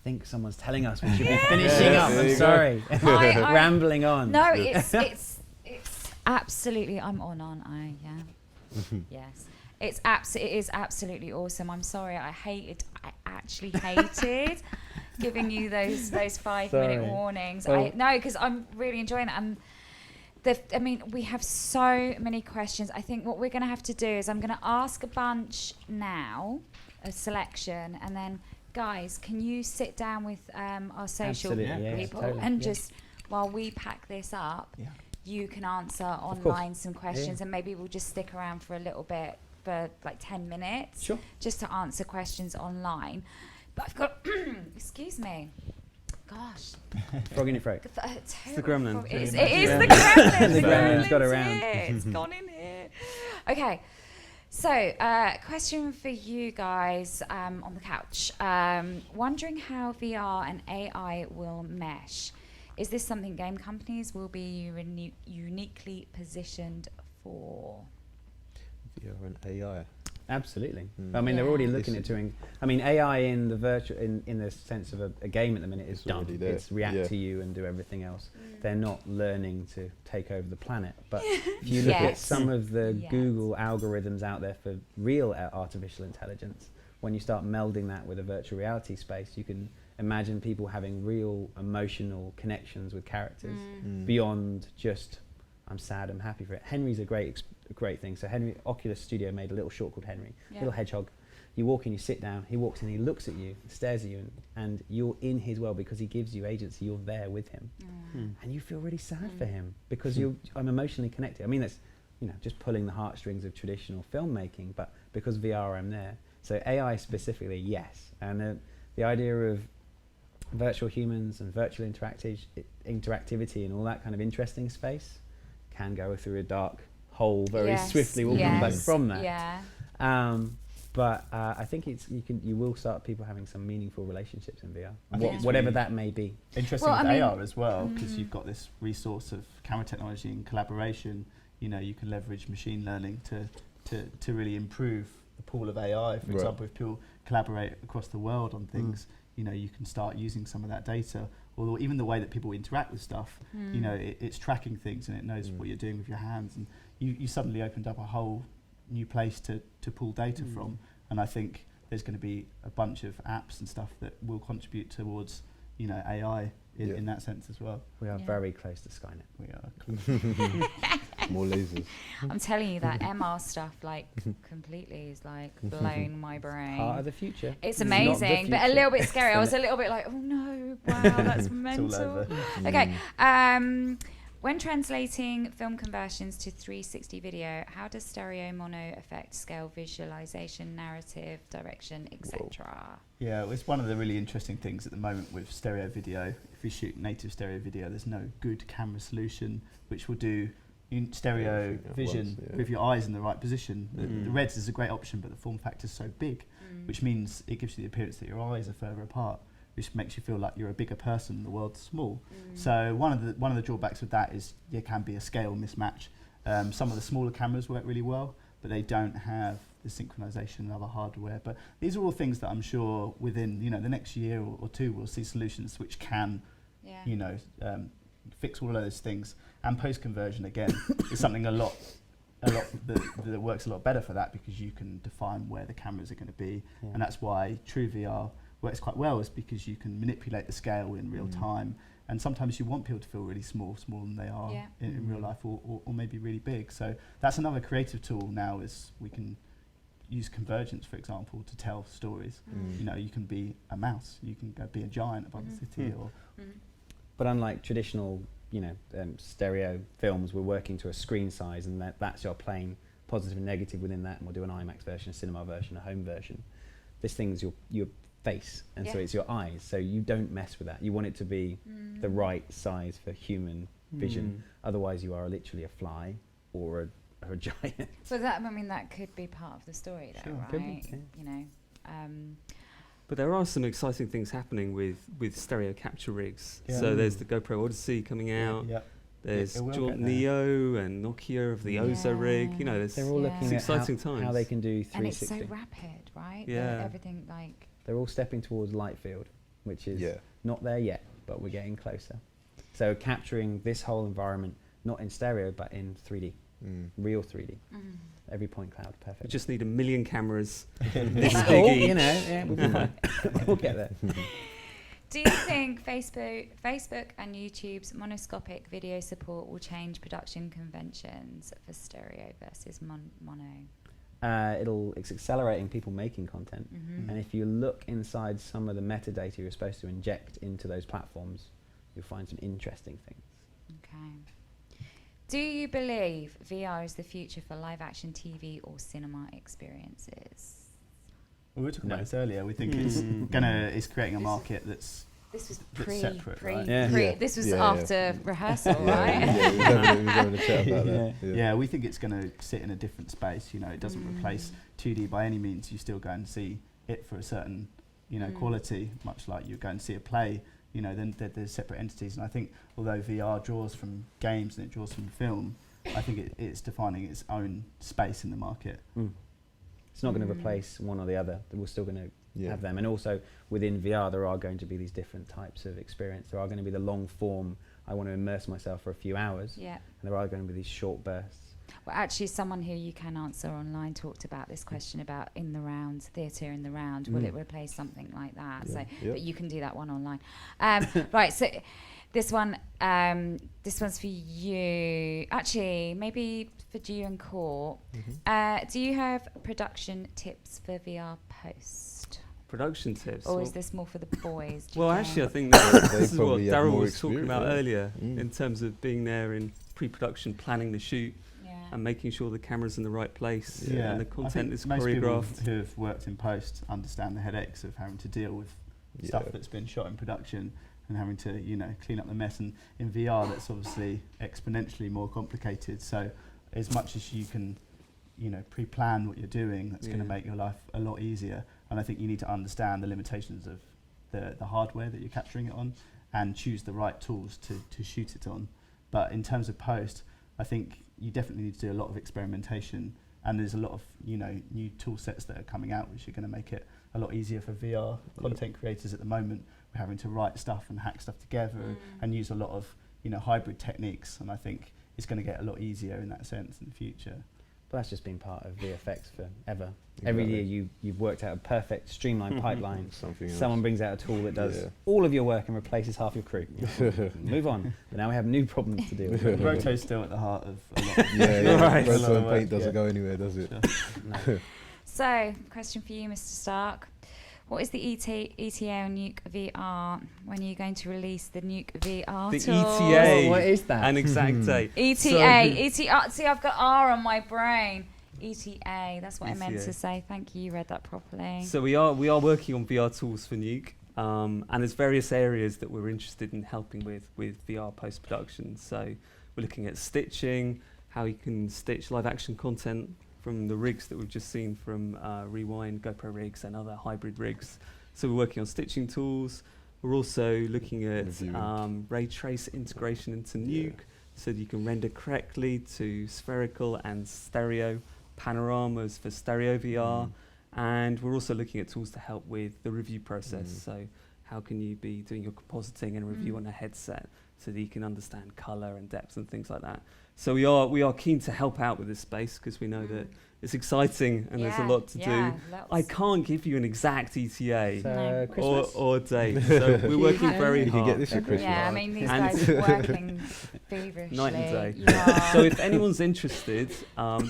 think someone's telling us we should be finishing up. I'm sorry. Rambling on. No, it's absolutely. I'm on, aren't I? Yeah. Yes. It is absolutely awesome. I'm sorry. I actually hated giving you those 5-minute warnings. Well, No, because I'm really enjoying that. And we have so many questions. I think what we're going to have to do is I'm going to ask a bunch now, a selection, and then guys, can you sit down with our social people and just while we pack this up, you can answer online some questions, and maybe we'll just stick around for a little bit for like 10 minutes, just to answer questions online. But I've got, excuse me. Gosh. Frog in your throat. It's the gremlin. It is the gremlin. The gremlin's got around. It's gone in here. Okay. So, question for you guys on the couch. Wondering how VR and AI will mesh. Is this something game companies will be uniquely positioned for? VR and AI. Absolutely. I mean, they're already looking at doing. I mean, AI in the virtual, in the sense of a game at the minute is done. It's react to you and do everything else. They're not learning to take over the planet. But if you look at some of the Google algorithms out there for real artificial intelligence, when you start melding that with a virtual reality space, you can imagine people having real emotional connections with characters beyond just, I'm sad, I'm happy for it. Henry's a great thing. So Oculus Studio made a little short called Henry, little hedgehog. You walk in, you sit down, he walks in, he looks at you, stares at you, and you're in his world because he gives you agency, you're there with him. And you feel really sad for him because I'm emotionally connected. I mean, that's just pulling the heartstrings of traditional filmmaking, but because VR, I'm there. So AI specifically, yes. And the idea of virtual humans and virtual interactivity and all that kind of interesting space can go through a dark hole very swiftly. We'll come back from that. But I think you will start people having some meaningful relationships in VR, whatever really that may be. Interesting with AR as well, because you've got this resource of camera technology and collaboration. You can leverage machine learning to really improve the pool of AI. For example, if people collaborate across the world on things, you can start using some of that data. Or even the way that people interact with stuff, it's tracking things and it knows what you're doing with your hands, and you suddenly opened up a whole new place to pull data from. And I think there's going to be a bunch of apps and stuff that will contribute towards AI in that sense as well. We are very close to Skynet. We are. More lasers. I'm telling you that MR stuff completely is blown my brain. Part of the future. It's amazing, but a little bit scary. I was a little bit like, oh no, wow, that's mental. It's all over. Okay. When translating film conversions to 360 video, how does stereo mono affect scale, visualization, narrative, direction, etc.? Yeah, it's one of the really interesting things at the moment with stereo video. If we shoot native stereo video, there's no good camera solution which will do stereo vision with your eyes in the right position. The Reds is a great option, but the form factor is so big, which means it gives you the appearance that your eyes are further apart, which makes you feel like you're a bigger person and the world's small. So one of the drawbacks with that is there can be a scale mismatch. Some of the smaller cameras work really well, but they don't have the synchronization and other hardware. But these are all things that I'm sure within the next year or two we'll see solutions which can fix all of those things. And post conversion again is something a lot that works a lot better for that, because you can define where the cameras are going to be, and that's why True VR works quite well, is because you can manipulate the scale in real time, and sometimes you want people to feel really smaller than they are in real life, or maybe really big. So that's another creative tool now, is we can use convergence, for example, to tell stories. You can be a mouse, you can go be a giant above the city. But unlike traditional stereo films, we're working to a screen size, and that's your playing positive and negative within that, and we'll do an IMAX version, a cinema version, a home version. This thing's your face, and so it's your eyes, so you don't mess with that. You want it to be the right size for human vision, otherwise you are literally a fly or a giant. So that could be part of the story though, right? Could be, But there are some exciting things happening with stereo capture rigs. So there's the GoPro Odyssey coming out. There's Neo and Nokia of the Ozo rig. They're all looking at how they can do 360. And it's so rapid, right? Yeah. Everything they're all stepping towards light field. which is not there yet, but we're getting closer. So capturing this whole environment, not in stereo, but in 3D, real 3D. Every point cloud, perfect. We just need 1 million cameras. This big each. You know, we'll be fine. We'll get there. Do you think Facebook and YouTube's monoscopic video support will change production conventions for stereo versus mono? It's accelerating people making content. And if you look inside some of the metadata you're supposed to inject into those platforms, you'll find some interesting things. Okay. Do you believe VR is the future for live action TV or cinema experiences? Well, we were talking about this earlier. We think it's creating a market that's separate, right? This was after rehearsal, right? We were having a chat about that. Yeah, we think it's going to sit in a different space. You know, it doesn't replace 2D by any means. You still go and see it for a certain, quality, much like you go and see a play. You know, then there's separate entities. And I think although VR draws from games and it draws from film, I think it's defining its own space in the market. It's not going to replace one or the other. We're still going to have them. And also within VR, there are going to be these different types of experience. There are going to be the long form, I want to immerse myself for a few hours. Yeah. And there are going to be these short bursts. Well, actually, someone who you can answer online talked about this question about in the round, theatre in the round. Will it replace something like that? So, but you can do that one online. Right, so this one's for you. Actually, maybe for you and Court. Do you have production tips for VR post? Production tips? Or is this more for the boys? Well, actually, I think this is what Daryl was talking about earlier in terms of being there in pre-production, planning the shoot. And making sure the camera's in the right place and the content is choreographed. Most people who have worked in post understand the headaches of having to deal with stuff that's been shot in production and having to, clean up the mess. And in VR, that's obviously exponentially more complicated. So as much as you can, pre-plan what you're doing, that's going to make your life a lot easier. And I think you need to understand the limitations of the hardware that you're capturing it on and choose the right tools to shoot it on. But in terms of post, I think you definitely need to do a lot of experimentation, and there's a lot of new tool sets that are coming out which are going to make it a lot easier for VR content creators. At the moment, we're having to write stuff and hack stuff together and use a lot of hybrid techniques, and I think it's going to get a lot easier in that sense in the future. But that's just been part of VFX forever. Every year you've worked out a perfect streamlined pipeline. Someone brings out a tool that does all of your work and replaces half your crew. Move on. But now we have new problems to deal with. Roto's still at the heart of a lot. Roto and paint doesn't go anywhere, does it? No. So, question for you, Mr. Stark. What is the ETA on Nuke VR? When are you going to release the Nuke VR tool? The ETA. What is that? An exact date. ETA. See, I've got R on my brain. ETA. That's what I meant to say. Thank you. You read that properly. So we are working on VR tools for Nuke, and there's various areas that we're interested in helping with VR post production. So we're looking at stitching, how you can stitch live action content from the rigs that we've just seen from Rewind, GoPro rigs and other hybrid rigs. So we're working on stitching tools. We're also looking at ray trace integration into Nuke so that you can render correctly to spherical and stereo panoramas for stereo VR. And we're also looking at tools to help with the review process. So how can you be doing your compositing and review on a headset so that you can understand color and depth and things like that. So we are keen to help out with this space because we know that it's exciting and there's a lot to do. I can't give you an exact ETA or date. So we're working very hard. You can get this at Christmas. Yeah, I mean, these guys are working feverishly. Night and day. So if anyone's interested,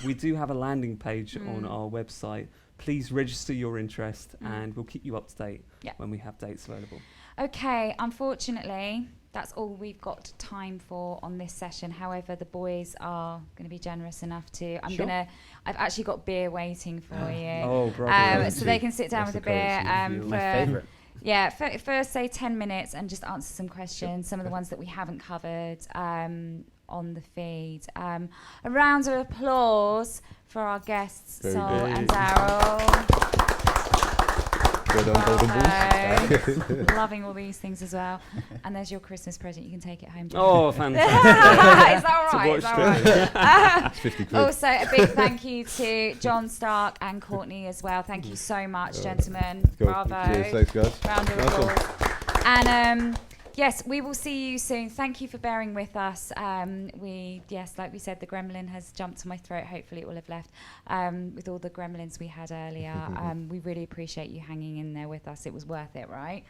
we do have a landing page on our website. Please register your interest and we'll keep you up to date when we have dates available. Okay, unfortunately, that's all we've got time for on this session. However, the boys are going to be generous enough to. I've actually got beer waiting for you. Oh, bravo. So they can sit down with a beer. My favourite. Yeah, for say 10 minutes and just answer some questions, some of the ones that we haven't covered on the feed. A round of applause for our guests, Sol and Daryl. Loving all these things as well. And there's your Christmas present. You can take it home. Oh, fantastic. Is that right? Is that right? It's 50 quid. Also, a big thank you to John Stark and Courtney as well. Thank you so much, gentlemen. Bravo. Cheers, thanks, guys. Round of applause. And yes, we will see you soon. Thank you for bearing with us. Like we said, the gremlin has jumped to my throat. Hopefully it will have left with all the gremlins we had earlier. We really appreciate you hanging in there with us. It was worth it, right?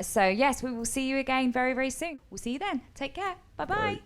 So yes, we will see you again very, very soon. We'll see you then. Take care. Bye-bye. Bye.